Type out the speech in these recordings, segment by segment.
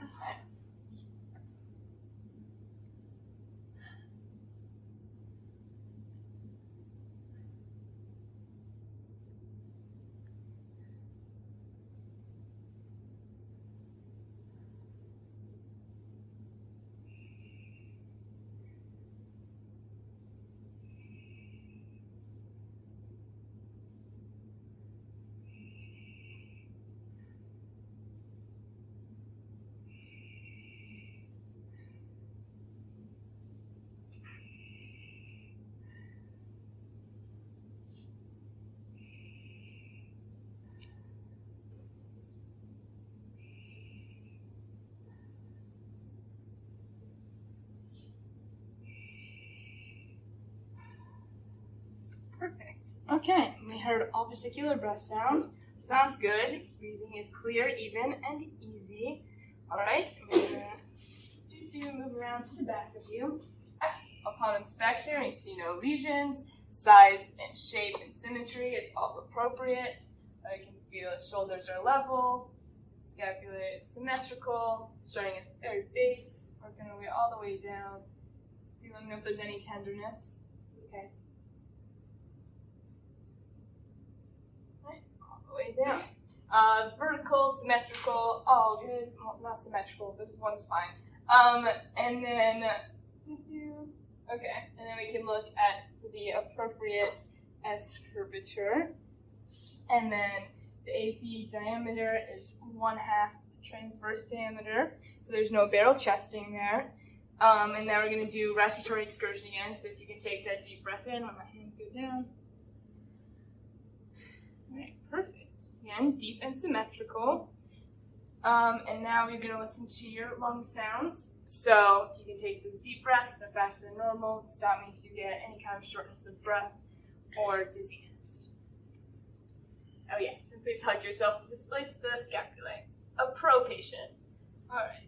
Okay. Perfect. Okay, we heard all vesicular breath sounds. Sounds good. Breathing is clear, even, and easy. All right, I'm gonna move around to the back of you. Upon inspection, you see no lesions. Size and shape and symmetry is all appropriate. You can feel the shoulders are level. Scapula is symmetrical, starting at the very base, working our way all the way down. Let me know if there's any tenderness. Okay. All the way down. Vertical, symmetrical, all good. Well, not symmetrical, but one's fine. And then, okay, and then we can look at the appropriate S curvature. And then the AP diameter is 1/2 the transverse diameter, so there's no barrel chesting there. And now we're going to do respiratory excursion again, so if you can take that deep breath in, let my hands go down. All right, perfect. Again, deep and symmetrical. And now you're going to listen to your lung sounds. So if you can take those deep breaths, no faster than normal, stop me if you get any kind of shortness of breath or dizziness. Oh yes, and please hug yourself to displace the scapulae. A pro patient. All right.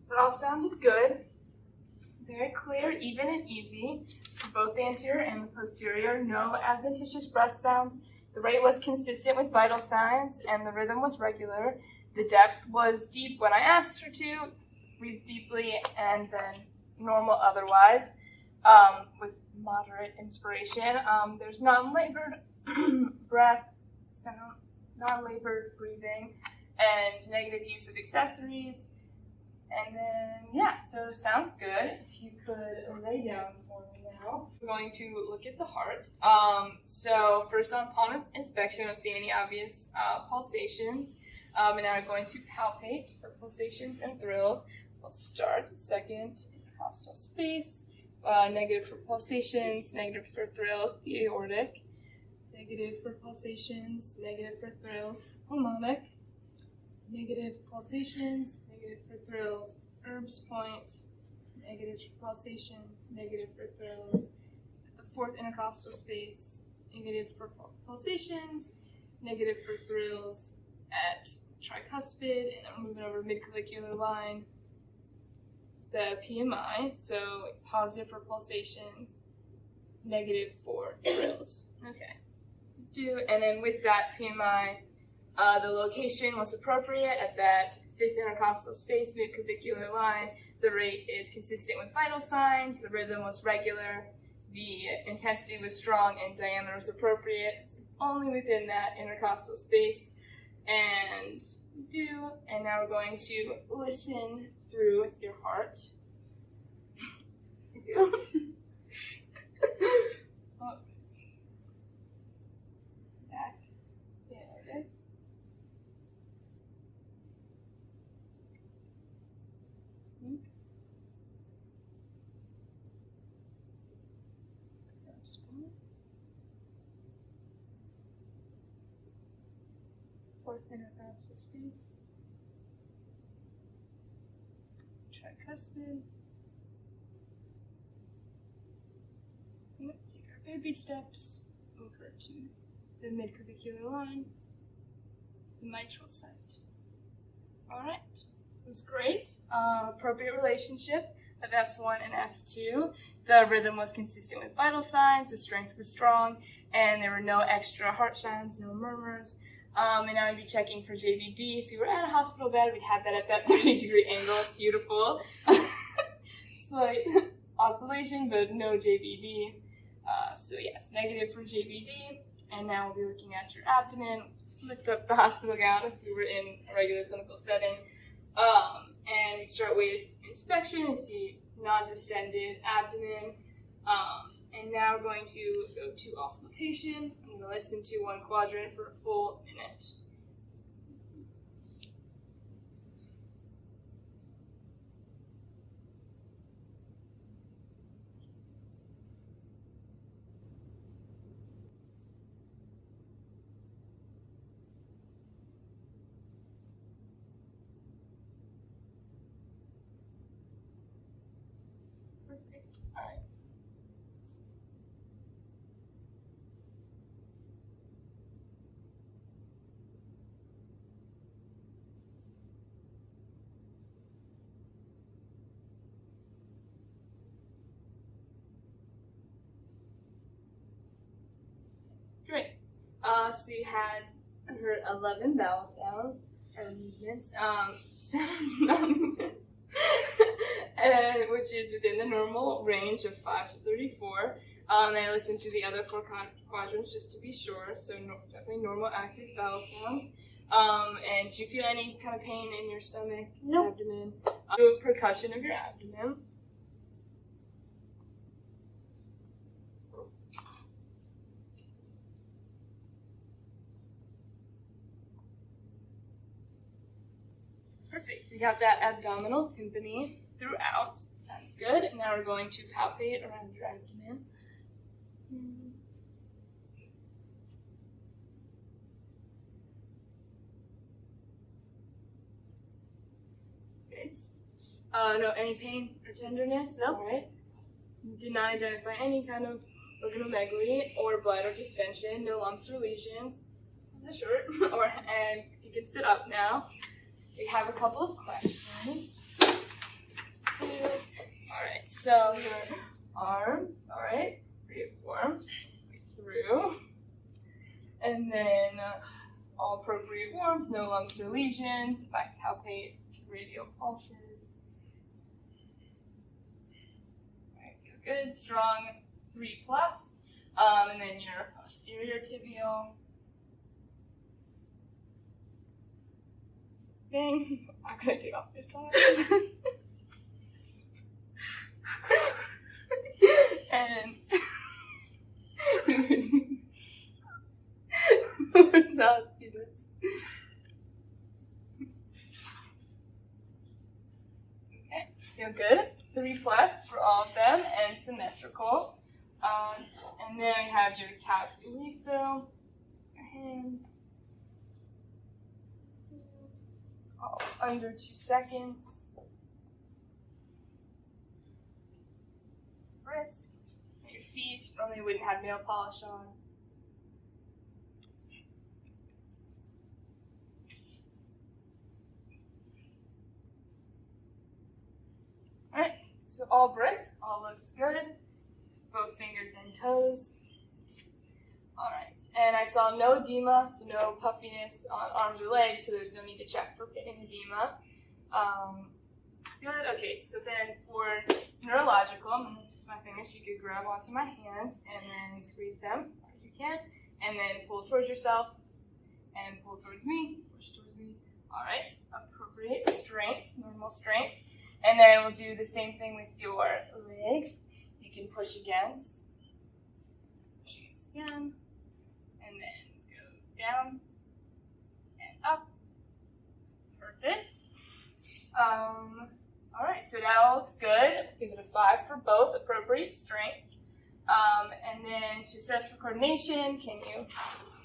So it all sounded good, very clear, even and easy for both the anterior and the posterior. No adventitious breath sounds. The rate was consistent with vital signs, and the rhythm was regular. The depth was deep when I asked her to, breathe deeply, and then normal otherwise, with moderate inspiration. There's non-labored breath, sound, non-labored breathing, and negative use of accessories. And then, yeah, so sounds good. If you could lay down for me now. We're going to look at the heart. So first upon inspection, I don't see any obvious pulsations. And now we're going to palpate for pulsations and thrills. We'll start second intercostal space. Negative for pulsations, negative for thrills, the aortic. Negative for pulsations, negative for thrills, pulmonic. Negative pulsations, negative for thrills, Erb's point, negative for pulsations, negative for thrills, the fourth intercostal space, negative for pulsations, negative for thrills at tricuspid, and I'm moving over mid-clavicular line, the PMI, so positive for pulsations, negative for thrills. Okay. And then with that PMI, the location was appropriate at that fifth intercostal space, mid-clavicular line. The rate is consistent with vital signs. The rhythm was regular. The intensity was strong and diameter was appropriate. It's only within that intercostal space. And now we're going to listen through with your heart. Back. There we spine. Fourth intercostal space. Tricuspid. And let's take our baby steps over to the midclavicular line, the mitral site. All right, it was great. Appropriate relationship of S1 and S2. The rhythm was consistent with vital signs, the strength was strong, and there were no extra heart sounds, no murmurs. And I would be checking for JVD. If you were at a hospital bed, we'd have that at that 30-degree angle. Beautiful. Slight oscillation, but no JVD. So yes, negative for JVD. And now we'll be looking at your abdomen. Lift up the hospital gown if we were in a regular clinical setting. And we start with inspection. We see non-distended abdomen. And now we're going to go to auscultation. I'm going to listen to one quadrant for a full minute. Perfect. All right. Great. So you had heard 11 vowel sounds or movements. Sounds, not movements. Which is within the normal range of 5 to 34. And I listened to the other 4 quadrants just to be sure. So definitely normal active vowel sounds. And do you feel any kind of pain in your stomach, abdomen? Do a percussion of your abdomen. Perfect. So we got that abdominal tympani throughout. Sounds good. And now we're going to palpate around your abdomen. Great. No, any pain or tenderness? No. All right. Did not identify any kind of organomegaly or bladder distension. No lumps or lesions on the shirt. And you can sit up now. We have a couple of questions. Alright, so your arms, alright, reform through. And then all appropriate warmth, no lumps or lesions. In fact, palpate radial pulses. Alright, feel good, strong, 3+. And then your posterior tibial. Thing. I'm gonna do opposite sides. And let's do this. Okay, feel good. 3+ for all of them and symmetrical. And then we have your calf refill, your hands. Under 2 seconds. Brisk. Your feet normally wouldn't have nail polish on. Alright, so all brisk, all looks good. Both fingers and toes. Alright, and I saw no edema, so no puffiness on arms or legs, so there's no need to check for pitting edema. Good, okay, so then for neurological, I'm going to twist my fingers so you can grab onto my hands and then squeeze them if you can, and then pull towards yourself and pull towards me, push towards me. Alright, appropriate strength, normal strength. And then we'll do the same thing with your legs. You can push against again. And then go down and up. Perfect. All right, so that all looks good. Give it a 5 for both, appropriate strength. And then to assess for coordination, can you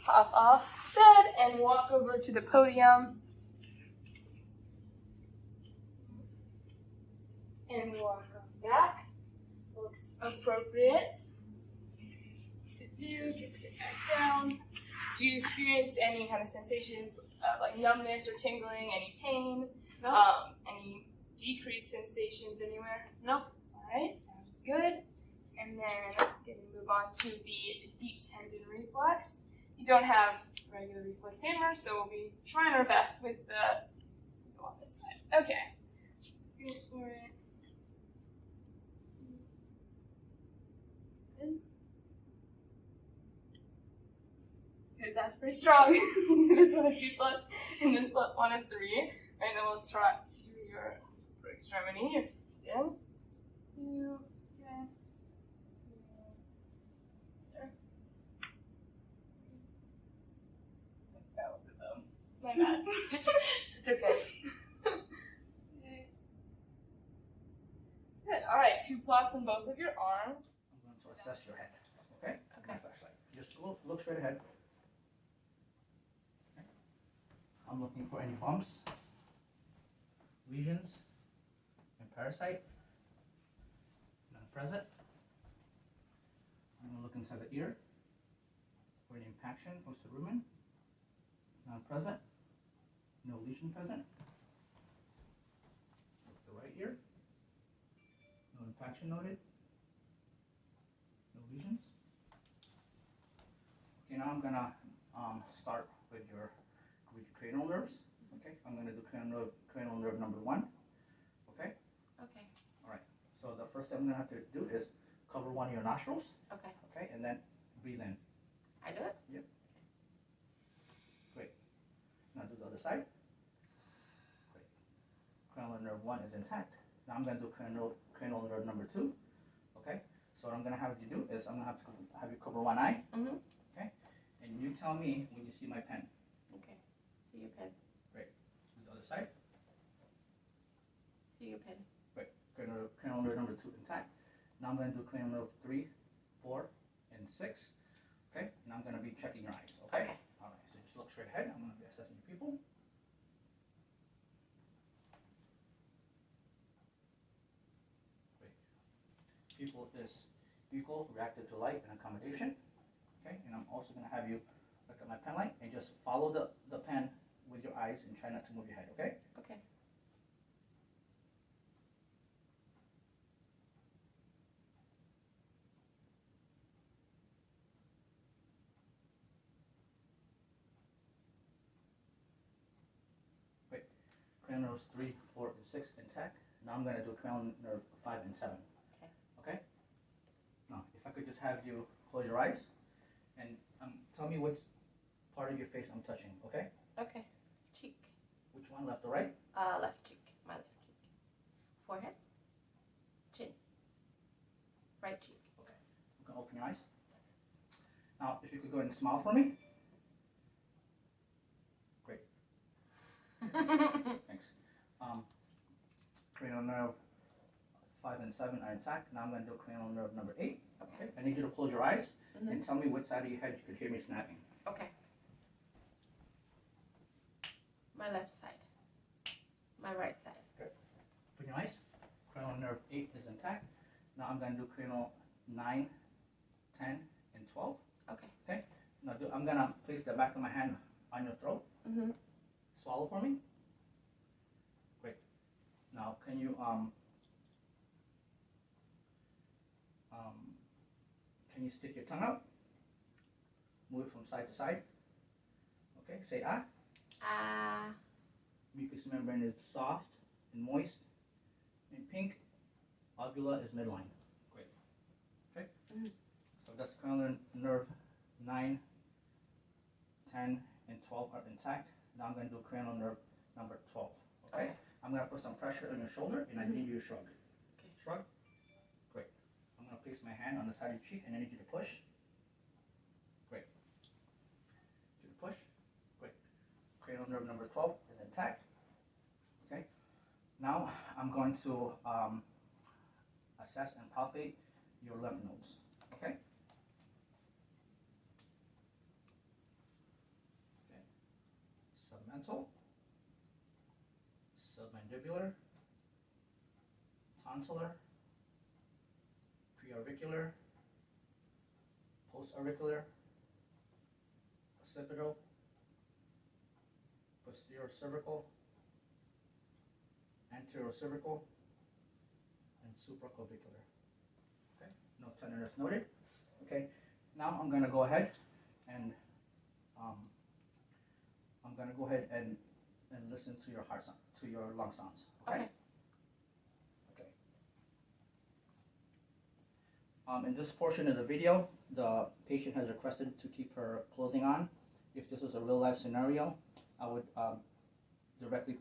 hop off bed and walk over to the podium and walk on back? Looks appropriate. Get sit back down. Do you experience any kind of sensations like numbness or tingling, any pain? No. Any decreased sensations anywhere? No. Alright, sounds good. And then going to move on to the deep tendon reflex. You don't have regular reflex hammer, so we'll be trying our best with the go on this side. Okay. Go for it. Good. Good, that's pretty strong. This one a 2+, and then one a 3. Right, then we'll try do your upper extremity. Your in. 2. Okay. That with it though. My bad. It's okay. Okay. Good. All right. 2+ on both of your arms. I'm going to assess your head. Okay? Okay. My flashlight. Just look straight ahead. Okay. I'm looking for any bumps, lesions, and parasite. None present. I'm going to look inside the ear for any impaction or cerumen. None present. No lesion present. Look the right ear. No impaction noted. No lesions. Okay, now I'm gonna start with your cranial nerves. Okay, I'm gonna do cranial nerve number 1. Okay. Okay. All right. So the first thing I'm gonna have to do is cover one of your nostrils. Okay. Okay, and then breathe in. I do it? Yep. Great. Now do the other side. Great. Cranial nerve 1 is intact. Now I'm gonna do cranial nerve number 2. Okay. So what I'm gonna have you do is I'm gonna have you cover one eye. Mm-hmm. Okay. And you tell me when you see my pen. Okay. See your pen. Great. Do the other side. See your pen. Great. Cranial nerve number 2 intact. Now I'm gonna do cranial nerve 3, 4, and 6. Okay. And I'm gonna be checking your eyes. Okay. Okay. All right. So just look straight ahead. I'm gonna be assessing your pupil. Great. Pupil is buccal, reactive to light, and accommodation. Okay. And I'm also gonna have you look at my pen light and just follow the pen with your eyes and try not to move your head. Okay. Okay. Cranial nerves 3, 4, and 6 intact. Now I'm going to do cranial nerve 5 and 7. Okay. Okay? Now, if I could just have you close your eyes and tell me which part of your face I'm touching, okay? Okay. Cheek. Which one, left or right? Left cheek. My left cheek. Forehead. Chin. Right cheek. Okay. You can open your eyes. Now, if you could go ahead and smile for me. Great. Thanks. Cranial nerve 5 and 7 are intact. Now I'm going to do cranial nerve number 8. Okay. I need you to close your eyes and tell me which side of your head you could hear me snapping. Okay. My left side. My right side. Good. Open your eyes. Cranial nerve 8 is intact. Now I'm going to do cranial 9, 10, and 12. Okay. Okay. Now I'm going to place the back of my hand on your throat. Mm-hmm. Swallow for me. Great. Now can you stick your tongue out? Move it from side to side. Okay. Say ah. Ah. Mucous membrane is soft and moist and pink. Ovula is midline. Great. Okay. Mm-hmm. So that's cranial nerve 9, 10, and 12 are intact. Now I'm going to do cranial nerve number 12. Okay? I'm going to put some pressure on your shoulder and I need you to shrug. Okay. Shrug. Great. I'm going to place my hand on the side of your cheek and I need you to push. Great. Need you to push. Great. Cranial nerve number 12 is intact. Okay? Now I'm going to assess and palpate your lymph nodes. Okay? segmental, submandibular, tonsillar, preauricular, postauricular, occipital, posterior cervical, anterior cervical, and supraclavicular. Okay, no tenderness noted. Okay, now I'm going to go ahead and listen to your heart sound, to your lung sounds. Okay. Okay. Okay. In this portion of the video, the patient has requested to keep her clothing on. If this was a real life scenario, I would directly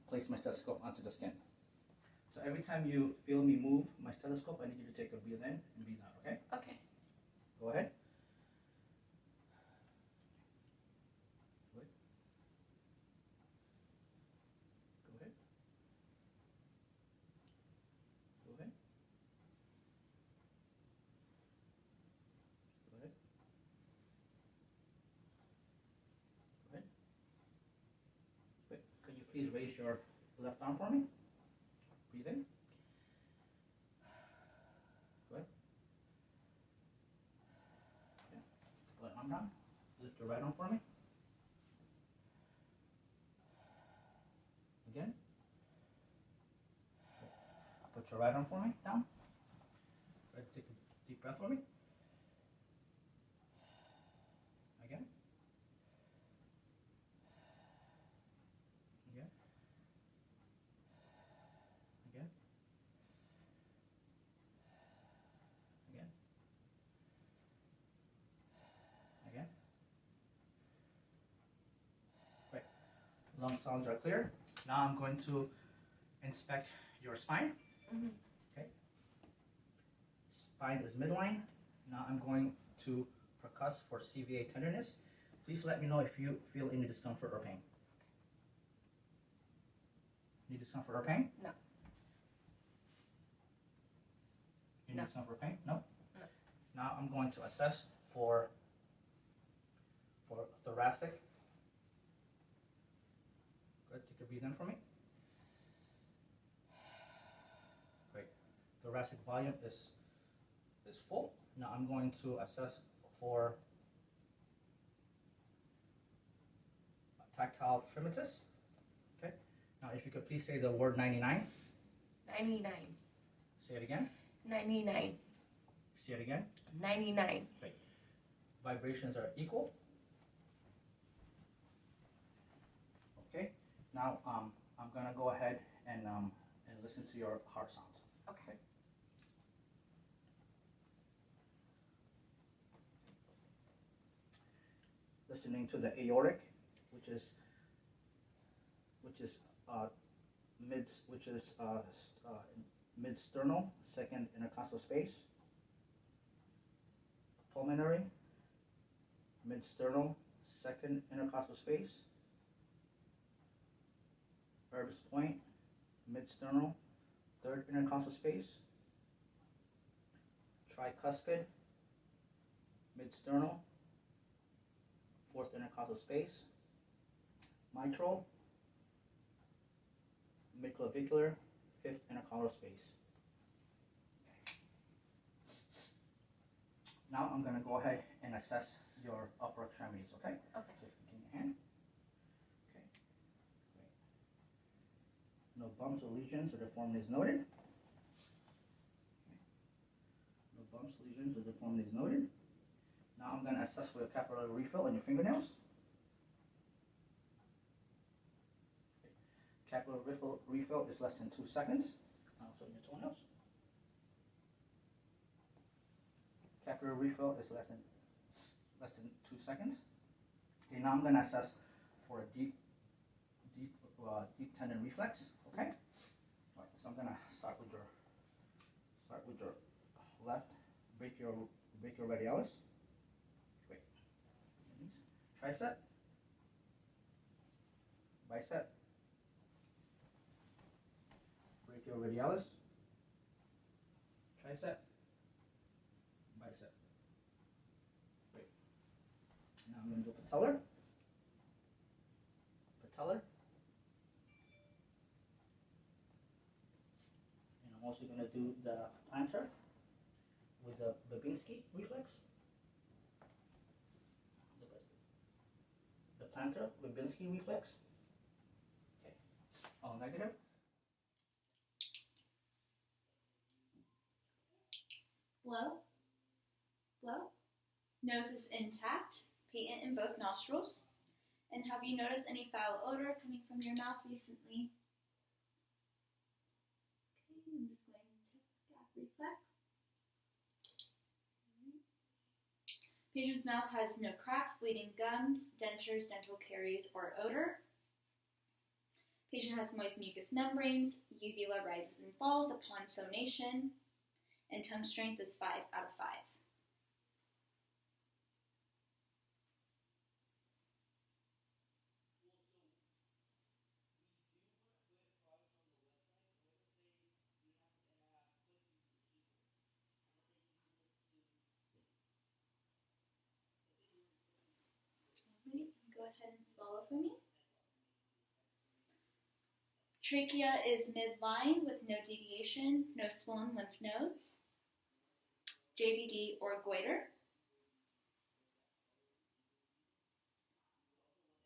place my stethoscope onto the skin. So every time you feel me move my stethoscope, I need you to take a breathe in and breathe out, okay? Okay. Go ahead. Go ahead. Go ahead. Go ahead. Go ahead. Go ahead. Wait, could you please raise your left arm for me? Breathe in. Go ahead. Okay. Let arm down. Lift your right arm for me. Again. Okay. Put your right arm for me down. Right, take a deep breath for me. Again. Again. Again. Again. Again. Great. Lung sounds are clear. Now I'm going to inspect your spine. Mm-hmm. Okay. Spine is midline. Now I'm going to percuss for CVA tenderness. Please let me know if you feel any discomfort or pain. Any discomfort or pain? No. Any No. discomfort or pain? No? No. Now I'm going to assess for thoracic. Good, take a breathe in for me. Great. Thoracic volume is full. Now I'm going to assess for tactile firmitus. Okay. Now if you could please say the word 99. 99. Say it again. 99. Say it again. 99. Vibrations are equal. Okay. Now I'm gonna go ahead and listen to your heart sounds. Okay. Listening to the aortic, which is mid-sternal, second intercostal space. Pulmonary, mid-sternal, second intercostal space. Erb's point, mid-sternal, third intercostal space. Tricuspid, mid-sternal, fourth intercostal space. Mitral, midclavicular, fifth intercostal space. Now I'm going to go ahead and assess your upper extremities, okay? Okay. So if you give me your hand. Okay. Great. No bumps or lesions or deformities noted. Okay. No bumps, lesions, or deformities noted. Now I'm going to assess for your capillary refill on your fingernails. Okay. Capillary refill is less than 2 seconds. Also in your toenails. Capillary refill is less than 2 seconds. Okay, now I'm going to assess for a deep tendon reflex. Okay. All right, so I'm going to start with your left brachioradialis. Great. Tricep. Bicep. Brachioradialis. Tricep. Bicep. Great. Now I'm going to do patellar. patellar. And I'm also going to do the plantar with the Babinski reflex. The plantar Babinski reflex. Okay, all negative. Blow. Blow. Nose is intact, patent in both nostrils. And have you noticed any foul odor coming from your mouth recently? Okay, I'm just going to test gap reflex. Patient's mouth has no cracks, bleeding gums, dentures, dental caries, or odor. Patient has moist mucous membranes, uvula rises and falls upon phonation, and tongue strength is 5 out of 5. Go ahead and swallow for me. Trachea is midline with no deviation, no swollen lymph nodes, JVD or goiter.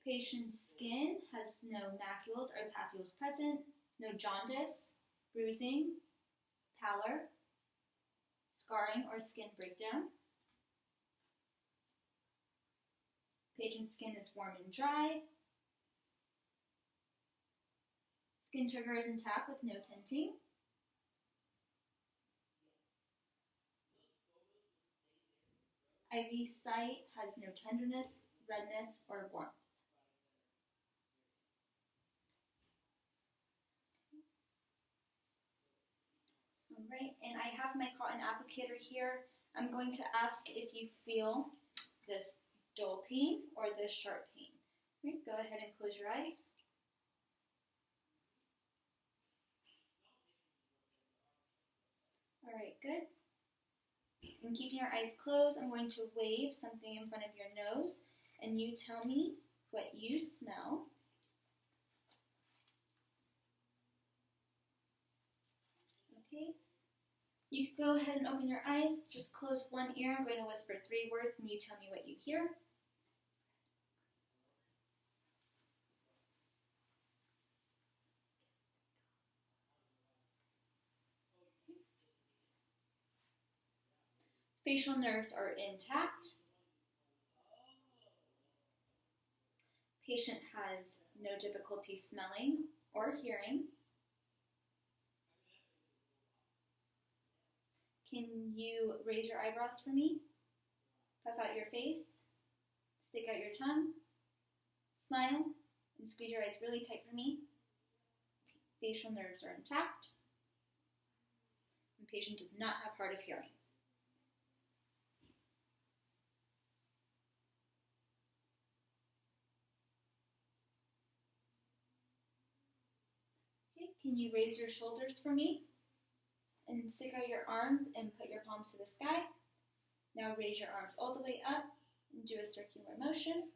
Patient's skin has no macules or papules present, no jaundice, bruising, pallor, scarring or skin breakdown. Patient's skin is warm and dry. Skin trigger is intact with no tinting. IV site has no tenderness, redness, or warmth. All right, and I have my cotton applicator here. I'm going to ask if you feel this dull pain or this sharp pain. All right, go ahead and close your eyes. All right, good. And keeping your eyes closed, I'm going to wave something in front of your nose, and you tell me what you smell. Okay. You can go ahead and open your eyes. Just close one ear. I'm going to whisper 3 words, and you tell me what you hear. Facial nerves are intact. Patient has no difficulty smelling or hearing. Can you raise your eyebrows for me? Puff out your face. Stick out your tongue. Smile and squeeze your eyes really tight for me. Facial nerves are intact. And patient does not have hard of hearing. Okay, can you raise your shoulders for me? And stick out your arms and put your palms to the sky. Now raise your arms all the way up and do a circular motion.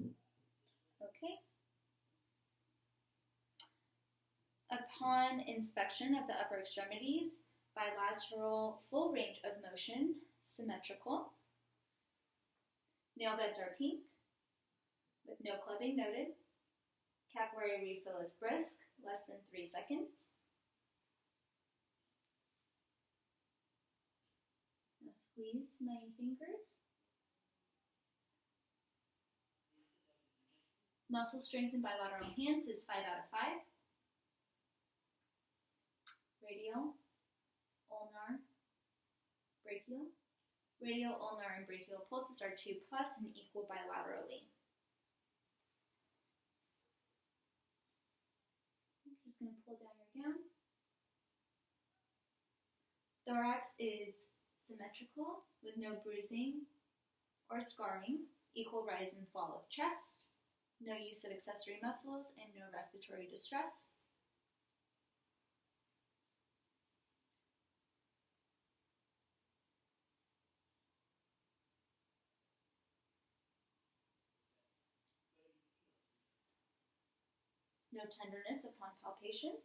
Okay. Upon inspection of the upper extremities, bilateral full range of motion, symmetrical. Nail beds are pink, with no clubbing noted. Capillary refill is brisk, less than 3 seconds. Now squeeze my fingers. Muscle strength in bilateral hands is 5 out of 5. Radial, ulnar, brachial. Radial, ulnar, and brachial pulses are 2+ and equal bilaterally. I'm just going to pull down your gown. Thorax is symmetrical with no bruising or scarring, equal rise and fall of chest, no use of accessory muscles, and no respiratory distress. No tenderness upon palpation.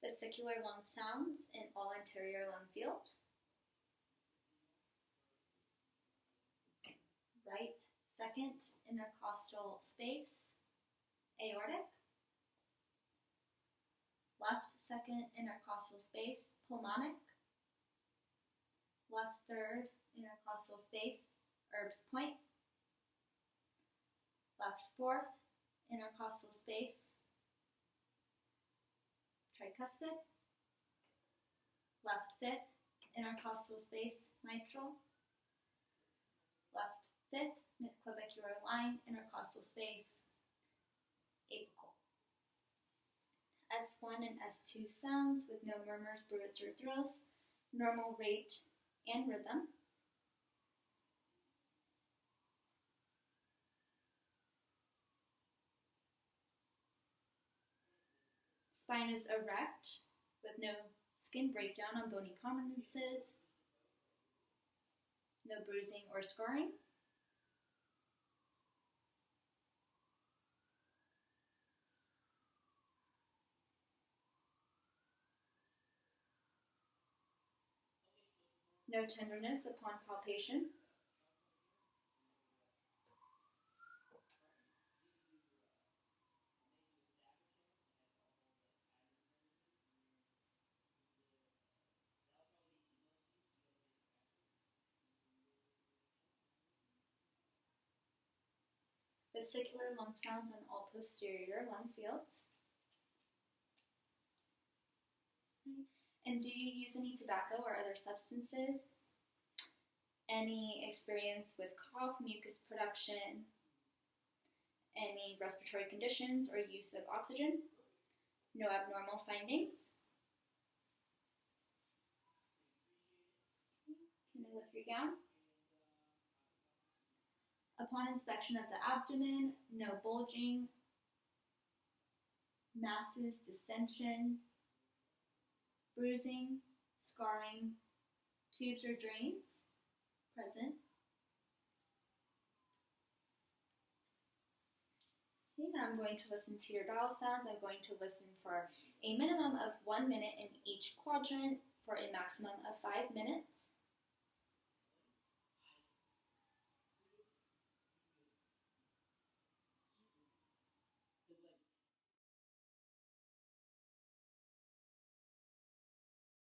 Vesicular lung sounds in all anterior lung fields. Right second intercostal space, aortic. Left second intercostal space, pulmonic. Left third intercostal space, Erb's point. Left fourth intercostal space, tricuspid. Left fifth intercostal space, mitral. Left fifth midclavicular line intercostal space, apical. S1 and S2 sounds with no murmurs, bruits, or thrills, normal rate and rhythm. Spine is erect with no skin breakdown on bony prominences, no bruising or scarring. No tenderness upon palpation. Vesicular lung sounds on all posterior lung fields. And do you use any tobacco or other substances? Any experience with cough, mucus production, any respiratory conditions or use of oxygen? No abnormal findings. Can I lift your gown? Upon inspection of the abdomen, no bulging, masses, distension, bruising, scarring, tubes or drains present. Okay, now I'm going to listen to your bowel sounds. I'm going to listen for a minimum of 1 minute in each quadrant for a maximum of 5 minutes.